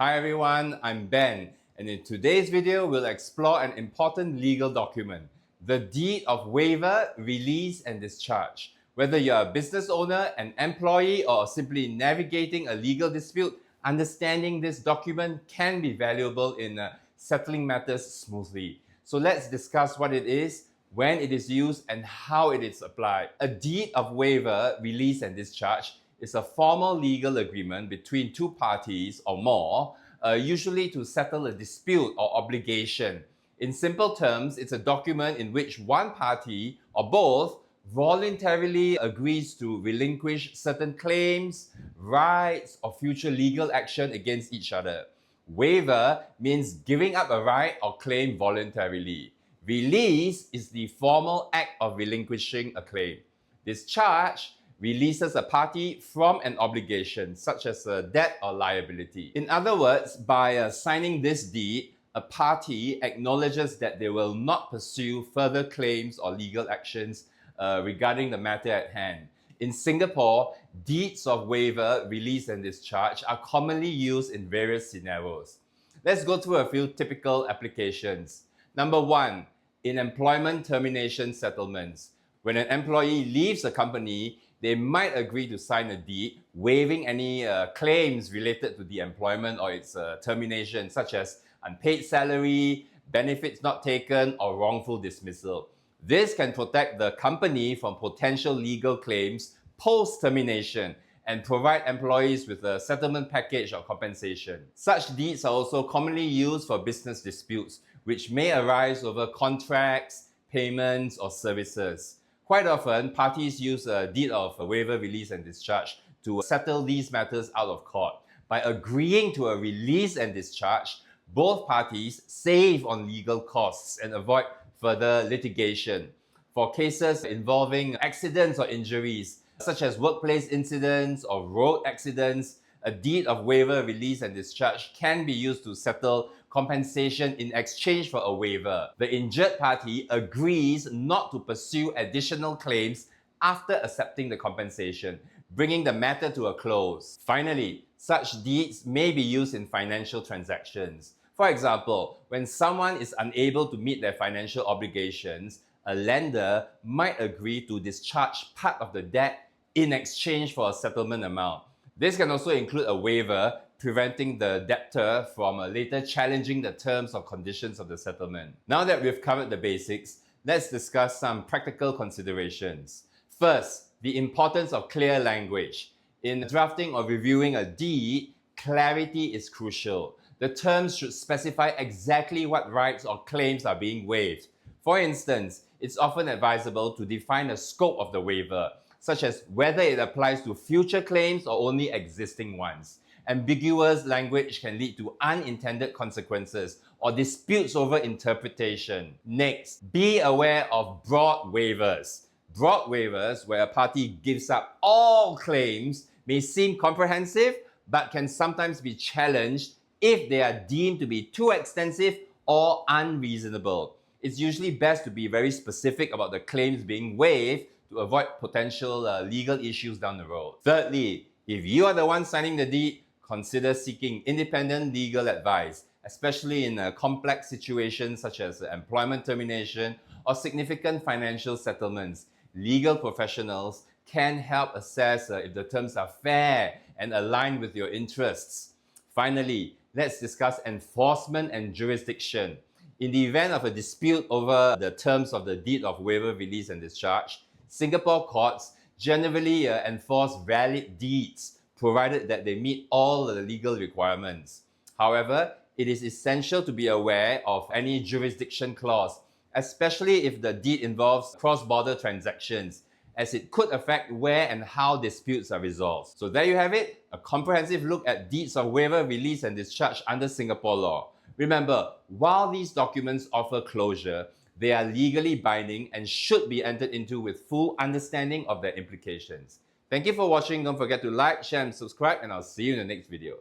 Hi everyone, I'm Ben, and in today's video, we'll explore an important legal document, the Deed of Waiver, Release and Discharge. Whether you're a business owner, an employee, or simply navigating a legal dispute, understanding this document can be valuable in settling matters smoothly. So let's discuss what it is, when it is used, and how it is applied. A Deed of Waiver, Release and Discharge is a formal legal agreement between two parties or more, usually to settle a dispute or obligation. In simple terms, it's a document in which one party or both voluntarily agrees to relinquish certain claims, rights, or future legal action against each other. Waiver means giving up a right or claim voluntarily. Release is the formal act of relinquishing a claim. Discharge releases a party from an obligation, such as a debt or liability. In other words, by signing this deed, a party acknowledges that they will not pursue further claims or legal actions regarding the matter at hand. In Singapore, deeds of waiver, release and discharge are commonly used in various scenarios. Let's go through a few typical applications. Number one, in employment termination settlements. When an employee leaves a company, they might agree to sign a deed waiving any claims related to the employment or its termination, such as unpaid salary, benefits not taken, or wrongful dismissal. This can protect the company from potential legal claims post-termination and provide employees with a settlement package or compensation. Such deeds are also commonly used for business disputes, which may arise over contracts, payments, or services. Quite often, parties use a deed of waiver, release, and discharge to settle these matters out of court. By agreeing to a release and discharge, both parties save on legal costs and avoid further litigation. For cases involving accidents or injuries, such as workplace incidents or road accidents, a deed of waiver, release, and discharge can be used to settle compensation in exchange for a waiver. The injured party agrees not to pursue additional claims after accepting the compensation, bringing the matter to a close. Finally, such deeds may be used in financial transactions. For example, when someone is unable to meet their financial obligations, a lender might agree to discharge part of the debt in exchange for a settlement amount. This can also include a waiver, preventing the debtor from later challenging the terms or conditions of the settlement. Now that we've covered the basics, let's discuss some practical considerations. First, the importance of clear language. In drafting or reviewing a deed, clarity is crucial. The terms should specify exactly what rights or claims are being waived. For instance, it's often advisable to define the scope of the waiver, such as whether it applies to future claims or only existing ones. Ambiguous language can lead to unintended consequences or disputes over interpretation. Next, be aware of broad waivers. Broad waivers, where a party gives up all claims, may seem comprehensive but can sometimes be challenged if they are deemed to be too extensive or unreasonable. It's usually best to be very specific about the claims being waived to avoid potential legal issues down the road. Thirdly, if you are the one signing the deed, consider seeking independent legal advice, especially in complex situations such as employment termination or significant financial settlements. Legal professionals can help assess if the terms are fair and aligned with your interests. Finally, let's discuss enforcement and jurisdiction. In the event of a dispute over the terms of the deed of waiver, release, and discharge, Singapore courts generally enforce valid deeds, provided that they meet all the legal requirements. However, it is essential to be aware of any jurisdiction clause, especially if the deed involves cross-border transactions, as it could affect where and how disputes are resolved. So there you have it, a comprehensive look at deeds of waiver, release, and discharge under Singapore law. Remember, while these documents offer closure, they are legally binding and should be entered into with full understanding of their implications. Thank you for watching. Don't forget to like, share, and subscribe, and I'll see you in the next video.